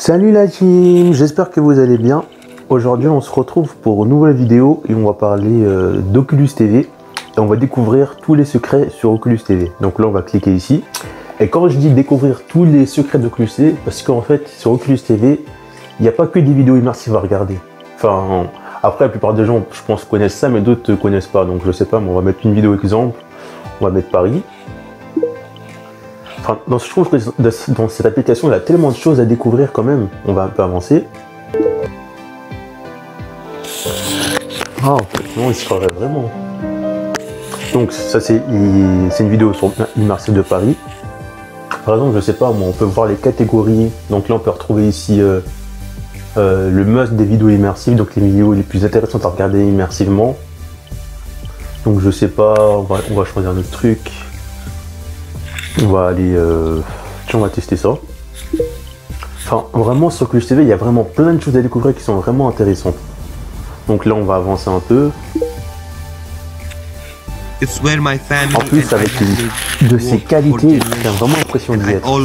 Salut la team, j'espère que vous allez bien. Aujourd'hui on se retrouve pour une nouvelle vidéo et on va parler d'Oculus TV. Et on va découvrir tous les secrets sur Oculus TV. Donc là on va cliquer ici. Et quand je dis découvrir tous les secrets d'Oculus TV, parce qu'en fait sur Oculus TV, il n'y a pas que des vidéos immersives à regarder. Enfin, après la plupart des gens je pense connaissent ça, mais d'autres ne connaissent pas. Donc je sais pas, mais on va mettre une vidéo exemple. On va mettre Paris. Enfin, je trouve que dans cette application, il y a tellement de choses à découvrir quand même. On va un peu avancer. Ah, non, il se croirait vraiment. Donc, ça, c'est une vidéo sur l'immersif de Paris. Par exemple, je sais pas, moi, on peut voir les catégories. Donc là, on peut retrouver ici le must des vidéos immersives. Donc, les vidéos les plus intéressantes à regarder immersivement. Donc, je sais pas, on va choisir notre truc. On va aller, on va tester ça. Enfin, vraiment sur Oculus TV, il y a vraiment plein de choses à découvrir qui sont vraiment intéressantes. Donc là, on va avancer un peu. En plus, avec de ces qualités, c'est vraiment impressionnant d'y être. On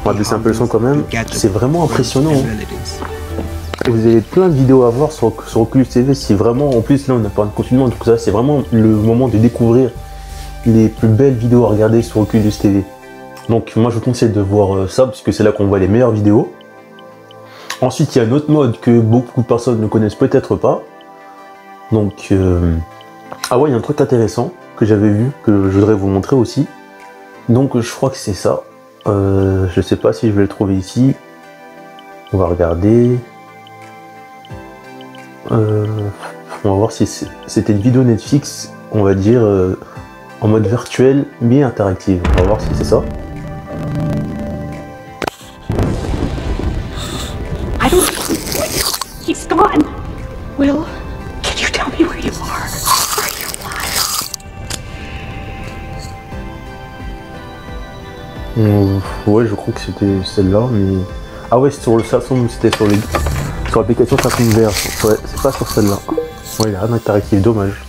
va baisser un peu le son quand même. C'est vraiment impressionnant. Vous avez plein de vidéos à voir sur Oculus TV. Si vraiment, en plus là, on a pas de confinement, donc ça, c'est vraiment le moment de découvrir les plus belles vidéos à regarder sur Oculus TV. Donc moi je vous conseille de voir ça parce que c'est là qu'on voit les meilleures vidéos. Ensuite il y a un autre mode que beaucoup de personnes ne connaissent peut-être pas. Donc ah ouais, il y a un truc intéressant que j'avais vu, que je voudrais vous montrer aussi. Donc je crois que c'est ça. Je sais pas si je vais le trouver ici. On va regarder. On va voir si c'était une vidéo Netflix, on va dire en mode virtuel mais interactif. On va voir si c'est ça. I don't know. He's gone. Will, can you tell me where you are? Are you alive? Ouais, je crois que c'était celle-là, mais ah ouais, c'était sur l'application Samsung VR. Ouais, c'est pas sur celle-là. Ouais, il n'y a rien d'interactif, dommage.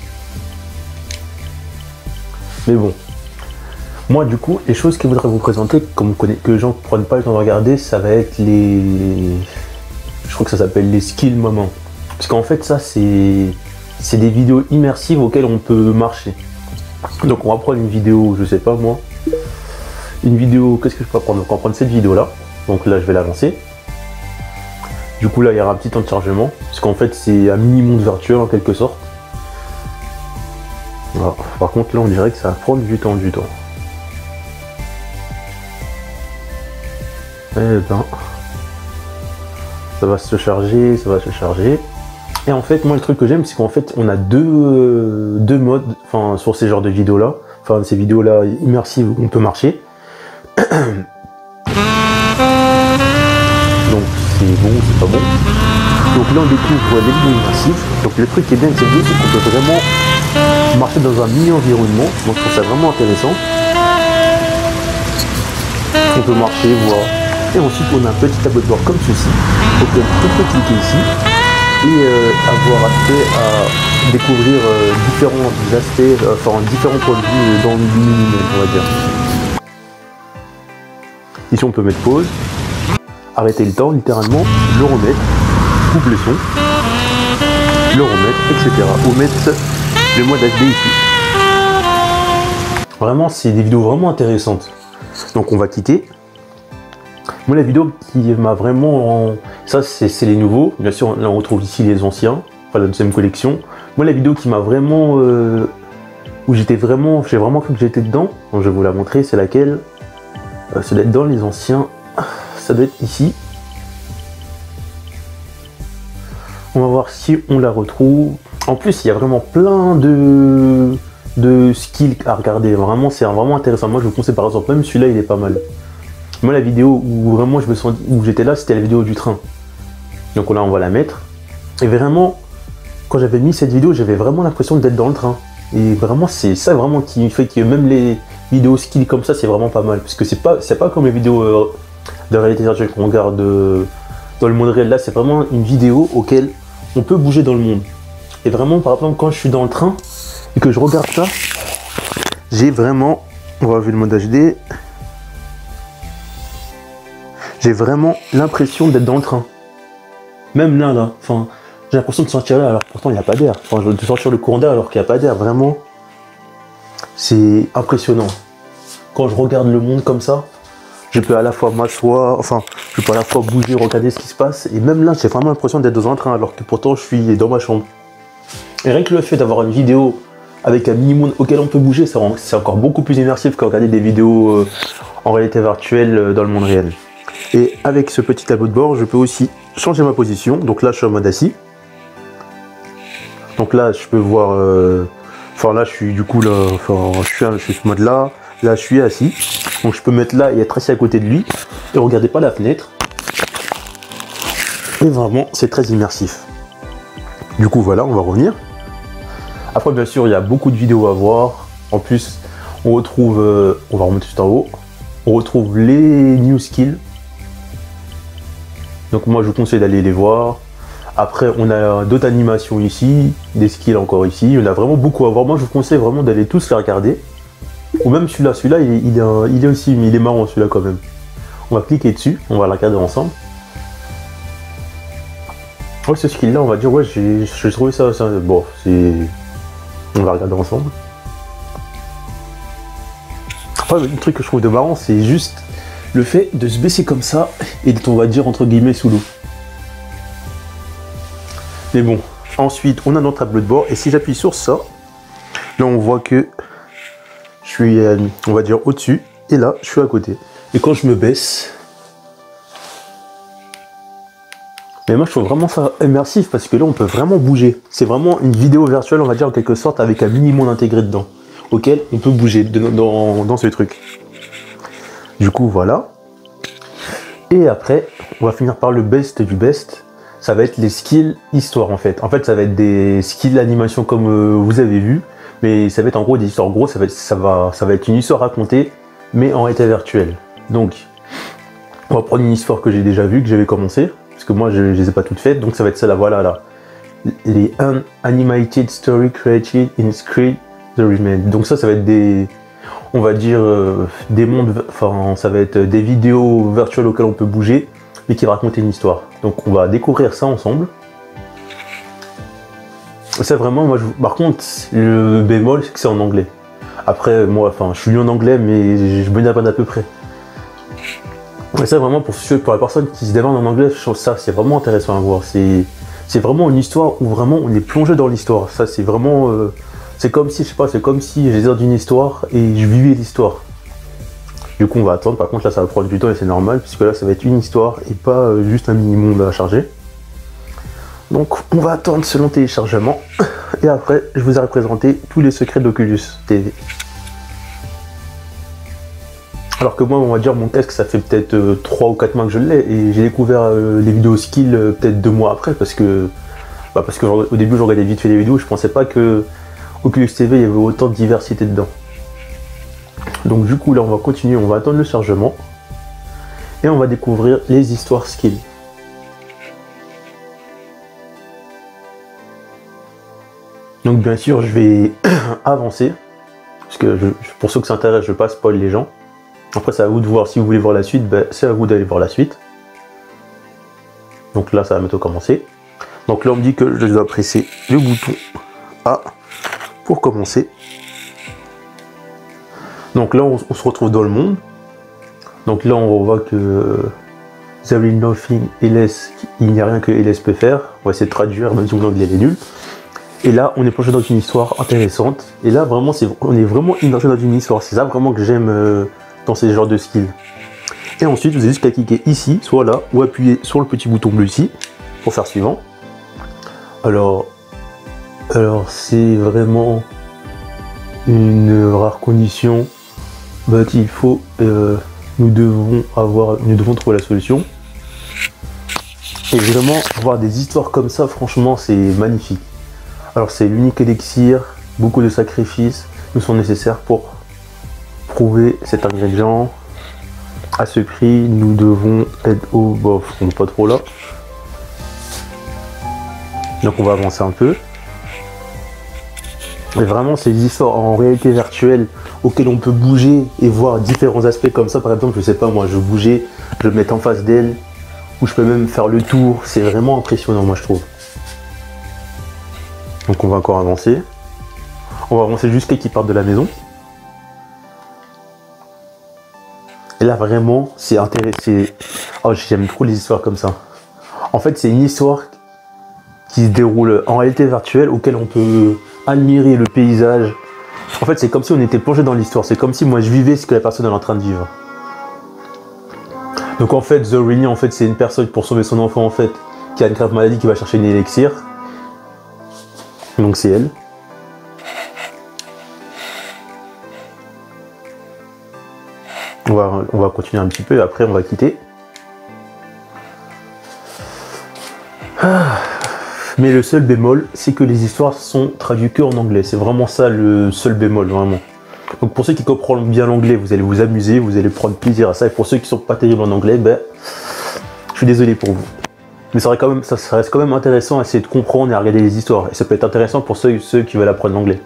Mais bon, moi du coup, les choses que je voudrais vous présenter, que les gens ne prennent pas le temps de regarder, ça va être je crois que ça s'appelle les skill moments. Parce qu'en fait, ça, c'est des vidéos immersives auxquelles on peut marcher. Donc on va prendre une vidéo, je sais pas moi, une vidéo, qu'est-ce que je peux prendre? Donc on va prendre cette vidéo-là. Donc là, je vais la lancer. Du coup, là, il y aura un petit temps de chargement. Parce qu'en fait, c'est un mini-monde virtuel en quelque sorte. Voilà. Par contre là on dirait que ça va prendre du temps. Eh ben, ça va se charger. Et en fait moi le truc que j'aime c'est qu'en fait on a deux modes, enfin sur ces genres de vidéos là, enfin ces vidéos là immersives où on peut marcher. Donc c'est bon, c'est pas bon. Donc là on découvre les vidéos immersives. Donc le truc qui est bien de cette vidéo c'est qu'on peut vraiment marcher dans un mini-environnement, donc je trouve ça vraiment intéressant. On peut marcher, voir. Et ensuite on a un petit tableau de bord comme ceci, auquel on peut cliquer ici et avoir accès à découvrir différents aspects, enfin différents points de vue dans le mini-monde, on va dire. Ici on peut mettre pause, arrêter le temps littéralement, le remettre, couper le son, le remettre, etc. Ou mettre le mode HD ici. Vraiment, c'est des vidéos vraiment intéressantes. Donc on va quitter. Moi, la vidéo qui m'a vraiment... Ça, c'est les nouveaux. Bien sûr, là, on retrouve ici les anciens. Enfin, la deuxième collection. Moi, la vidéo qui m'a vraiment... où j'ai vraiment cru que j'étais dedans. Donc, je vais vous la montrer. C'est laquelle? Ça doit être dans les anciens. Ça doit être ici. On va voir si on la retrouve. En plus, il y a vraiment plein de skills à regarder. Vraiment, c'est vraiment intéressant. Moi, je vous conseille par exemple, même celui-là, il est pas mal. Moi, la vidéo où vraiment où j'étais là, c'était la vidéo du train. Donc là, on va la mettre. Et vraiment, quand j'avais mis cette vidéo, j'avais vraiment l'impression d'être dans le train. Et vraiment, c'est ça vraiment qui fait que même les vidéos skills comme ça, c'est vraiment pas mal. Parce que c'est pas comme les vidéos de réalité virtuelle qu'on regarde dans le monde réel. Là, c'est vraiment une vidéo auquel on peut bouger dans le monde. Et vraiment, par exemple, quand je suis dans le train et que je regarde ça, j'ai vraiment, on va voir le mode HD, J'ai vraiment l'impression d'être dans le train. Même là, enfin, j'ai l'impression de sortir là alors pourtant il n'y a pas d'air. Enfin, de sortir le courant d'air alors qu'il n'y a pas d'air. Vraiment, c'est impressionnant. Quand je regarde le monde comme ça, je peux à la fois m'asseoir, enfin, je peux à la fois bouger, regarder ce qui se passe. Et même là, j'ai vraiment l'impression d'être dans un train alors que pourtant je suis dans ma chambre. Et rien que le fait d'avoir une vidéo avec un mini-monde auquel on peut bouger, c'est encore beaucoup plus immersif que regarder des vidéos en réalité virtuelle dans le monde réel. Et avec ce petit tableau de bord, je peux aussi changer ma position. Donc là, je suis en mode assis. Donc là, je peux voir... Enfin là, je suis du coup là... Enfin, je suis ce mode là. Là, je suis assis. Donc je peux mettre là et être assis à côté de lui. Et regarder pas la fenêtre. Et vraiment, c'est très immersif. Du coup, voilà, on va revenir. Après, bien sûr, il y a beaucoup de vidéos à voir. En plus, on retrouve... on va remonter juste en haut. On retrouve les new skills. Donc moi, je vous conseille d'aller les voir. Après, on a d'autres animations ici, des skills encore ici. On a vraiment beaucoup à voir. Moi, je vous conseille vraiment d'aller tous les regarder. Ou même celui-là. Celui-là, il est aussi, mais il est marrant celui-là quand même. On va cliquer dessus. On va le regarder ensemble. Ouais, ce skill-là, on va dire, ouais, j'ai trouvé ça... Bon, c'est... On va regarder ensemble. Après, le truc que je trouve de marrant, c'est juste le fait de se baisser comme ça et d'être, on va dire, entre guillemets, sous l'eau. Mais bon, ensuite, on a notre tableau de bord. Et si j'appuie sur ça, là, on voit que je suis, on va dire, au-dessus. Et là, je suis à côté. Et quand je me baisse... Mais moi, je trouve vraiment ça immersif parce que là, on peut vraiment bouger. C'est vraiment une vidéo virtuelle, on va dire, en quelque sorte, avec un mini-monde intégré dedans, auquel on peut bouger dans ce truc. Du coup, voilà. Et après, on va finir par le best du best. Ça va être les skills histoire, en fait. En fait, ça va être des skills animation comme vous avez vu. Mais ça va être en gros des histoires. En gros, ça va être une histoire racontée, mais en réalité virtuelle. Donc, on va prendre une histoire que j'ai déjà vue, que j'avais commencé. Parce que moi, je ne les ai pas toutes faites. Donc, ça va être celle-là, voilà, là. Les Animated Story Created in Script The Remain. Donc ça va être des... On va dire des mondes... Enfin, ça va être des vidéos virtuelles auxquelles on peut bouger, mais qui va raconter une histoire. Donc, on va découvrir ça ensemble. C'est vraiment... Moi, par contre, le bémol, c'est que c'est en anglais. Après, moi, enfin, je suis lu en anglais, mais je me navale à peu près. Et ça, vraiment, pour la personne qui se dévale en anglais, je trouve ça, c'est vraiment intéressant à voir. C'est vraiment une histoire où vraiment on est plongé dans l'histoire. Ça, c'est vraiment... c'est comme si, je sais pas, c'est comme si j'étais dans une histoire et je vivais l'histoire. Du coup, on va attendre. Par contre, là, ça va prendre du temps et c'est normal, puisque là, ça va être une histoire et pas juste un mini-monde à charger. Donc, on va attendre ce long téléchargement. Et après, je vous ai représenté tous les secrets d'Oculus TV. Alors que moi, on va dire, mon casque, ça fait peut-être 3 ou 4 mois que je l'ai, et j'ai découvert les vidéos skills peut-être 2 mois après, parce que au début, je regardais vite fait les vidéos, je pensais pas que Oculus TV, il y avait autant de diversité dedans. Donc du coup, là, on va continuer, on va attendre le chargement, et on va découvrir les histoires skills. Donc bien sûr, je vais avancer, parce que pour ceux que ça intéresse, je ne vais pas spoiler les gens. Après, c'est à vous de voir. Si vous voulez voir la suite, ben, c'est à vous d'aller voir la suite. Donc là, ça va bientôt commencer. Donc là, on me dit que je dois presser le bouton A pour commencer. Donc là, on se retrouve dans le monde. Donc là, on voit que there is nothing else, il n'y a rien que LS peut faire. On va essayer de traduire, même si mon anglais est nul. Et là, on est plongé dans une histoire intéressante. Et là, vraiment, on est vraiment immergé dans une histoire. C'est ça vraiment que j'aime dans ces genres de skills. Et ensuite, vous avez juste qu'à cliquer ici, soit là, ou appuyer sur le petit bouton bleu ici, pour faire suivant. Alors c'est vraiment une rare condition. Bah, il faut, nous devons trouver la solution. Et vraiment, voir des histoires comme ça, franchement, c'est magnifique. Alors c'est l'unique élixir, beaucoup de sacrifices nous sont nécessaires pour prouver cet ingrédient. À ce prix, nous devons être au... Bon, on n'est pas trop là. Donc on va avancer un peu. Et vraiment, c'est des histoires en réalité virtuelle auxquelles on peut bouger et voir différents aspects comme ça. Par exemple, je sais pas, moi, je bougeais, je me mets en face d'elle, ou je peux même faire le tour. C'est vraiment impressionnant, moi, je trouve. Donc, on va encore avancer. On va avancer jusqu'à qu'ils partent de la maison. Et là, vraiment, c'est intéressant. Oh, j'aime trop les histoires comme ça. En fait, c'est une histoire qui se déroule en réalité virtuelle auquel on peut admirer le paysage. En fait, c'est comme si on était plongé dans l'histoire. C'est comme si moi je vivais ce que la personne est en train de vivre. Donc en fait, The Rini, en fait, c'est une personne pour sauver son enfant en fait qui a une grave maladie qui va chercher une élixir. Donc c'est elle. On va continuer un petit peu. Après, on va quitter. Mais le seul bémol, c'est que les histoires sont traduites en anglais. C'est vraiment ça le seul bémol, vraiment. Donc pour ceux qui comprennent bien l'anglais, vous allez vous amuser, vous allez prendre plaisir à ça. Et pour ceux qui sont pas terribles en anglais, ben, je suis désolé pour vous. Mais ça reste quand même intéressant à essayer de comprendre et à regarder les histoires. Et ça peut être intéressant pour ceux qui veulent apprendre l'anglais.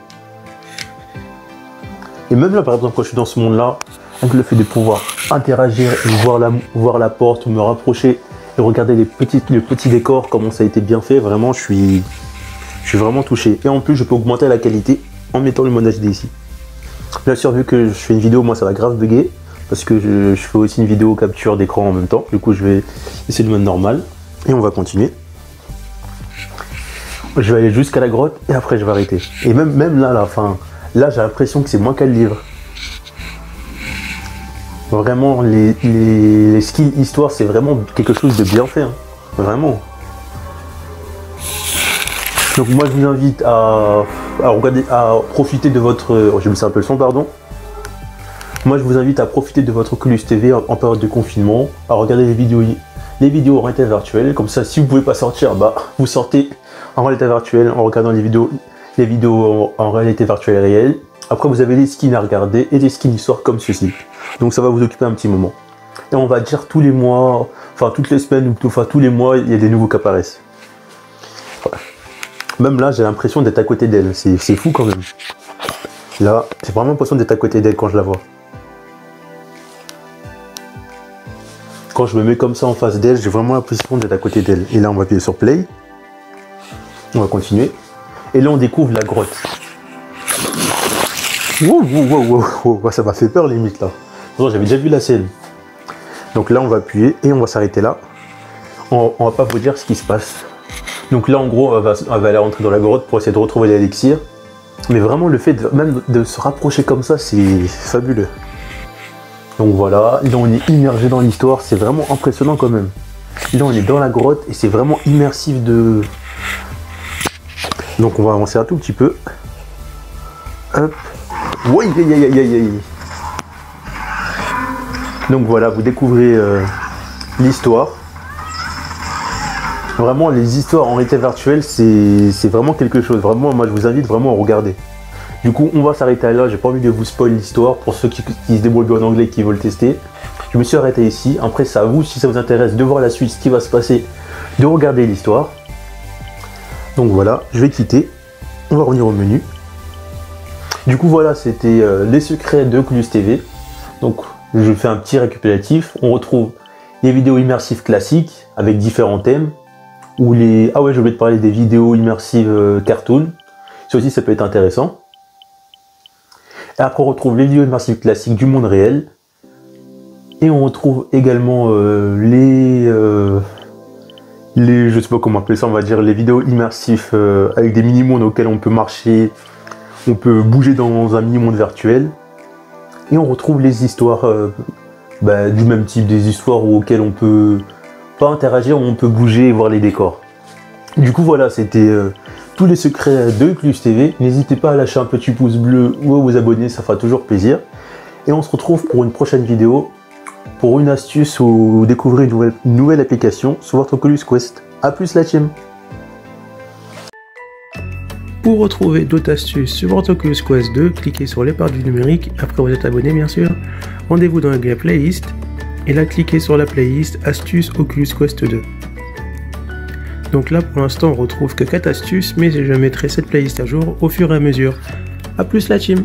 Et même là, par exemple, quand je suis dans ce monde-là, avec le fait de pouvoir interagir et voir la porte, ou me rapprocher, et regarder les petits décors, comment ça a été bien fait, vraiment je suis vraiment touché. Et en plus je peux augmenter la qualité en mettant le mode HD ici. Bien sûr, vu que je fais une vidéo, moi ça va grave bugger, parce que je fais aussi une vidéo capture d'écran en même temps. Du coup je vais essayer le mode normal, et on va continuer. Je vais aller jusqu'à la grotte, et après je vais arrêter. Et même là, à la fin, là j'ai l'impression que c'est moi qui ai le livre. Vraiment, les skills histoire, c'est vraiment quelque chose de bien fait, hein. Vraiment. Donc moi, je vous invite à profiter de votre... Oh, j'ai mis un peu le son, pardon. Moi, je vous invite à profiter de votre Oculus TV en période de confinement, à regarder les vidéos en réalité virtuelle. Comme ça, si vous ne pouvez pas sortir, bah, vous sortez en réalité virtuelle en regardant les vidéos en réalité virtuelle réelle. Après, vous avez les skins à regarder et des skins histoire comme ceci. Donc ça va vous occuper un petit moment. Et on va dire tous les mois, enfin toutes les semaines, enfin tous les mois, il y a des nouveaux qui apparaissent. Voilà. Même là, j'ai l'impression d'être à côté d'elle. C'est fou quand même. Là, j'ai vraiment l'impression d'être à côté d'elle quand je la vois. Quand je me mets comme ça en face d'elle, j'ai vraiment l'impression d'être à côté d'elle. Et là, on va appuyer sur Play. On va continuer. Et là, on découvre la grotte. Wow, ça m'a fait peur limite là. J'avais déjà vu la scène. Donc là on va appuyer et on va s'arrêter là. On va pas vous dire ce qui se passe. Donc là en gros on va aller rentrer dans la grotte pour essayer de retrouver l'élixir. Mais vraiment le fait même de se rapprocher comme ça, c'est fabuleux. Donc voilà, là on est immergé dans l'histoire, c'est vraiment impressionnant quand même. Là on est dans la grotte et c'est vraiment immersif de... Donc on va avancer un tout petit peu. Hop. Oui, donc voilà, vous découvrez l'histoire. Vraiment, les histoires en réalité virtuelle, c'est vraiment quelque chose. Vraiment, moi, je vous invite vraiment à regarder. Du coup, on va s'arrêter là. J'ai pas envie de vous spoiler l'histoire pour ceux qui se débrouillent bien en anglais et qui veulent tester. Je me suis arrêté ici. Après, c'est à vous, si ça vous intéresse, de voir la suite, ce qui va se passer, de regarder l'histoire. Donc voilà, je vais quitter. On va revenir au menu. Du coup voilà, c'était les secrets de Oculus TV. Donc je fais un petit récapitulatif. On retrouve les vidéos immersives classiques avec différents thèmes. Ou les... Ah ouais, j'ai oublié de parler des vidéos immersives cartoon. Ça aussi, ça peut être intéressant. Et après, on retrouve les vidéos immersives classiques du monde réel. Et on retrouve également je sais pas comment appeler ça, on va dire les vidéos immersives avec des mini-mondes auxquels on peut marcher. On peut bouger dans un mini-monde virtuel. Et on retrouve les histoires du même type, des histoires auxquelles on peut pas interagir, où on peut bouger et voir les décors. Du coup voilà, c'était tous les secrets de Oculus TV. N'hésitez pas à lâcher un petit pouce bleu ou à vous abonner, ça fera toujours plaisir. Et on se retrouve pour une prochaine vidéo, pour une astuce ou découvrir une nouvelle application sur votre Oculus Quest. A plus la team. Pour retrouver d'autres astuces sur votre Oculus Quest 2, cliquez sur les barres du numérique, après vous êtes abonné bien sûr. Rendez-vous dans la playlist et là cliquez sur la playlist Astuces Oculus Quest 2. Donc là pour l'instant on retrouve que 4 astuces, mais je mettrai cette playlist à jour au fur et à mesure. A plus la team!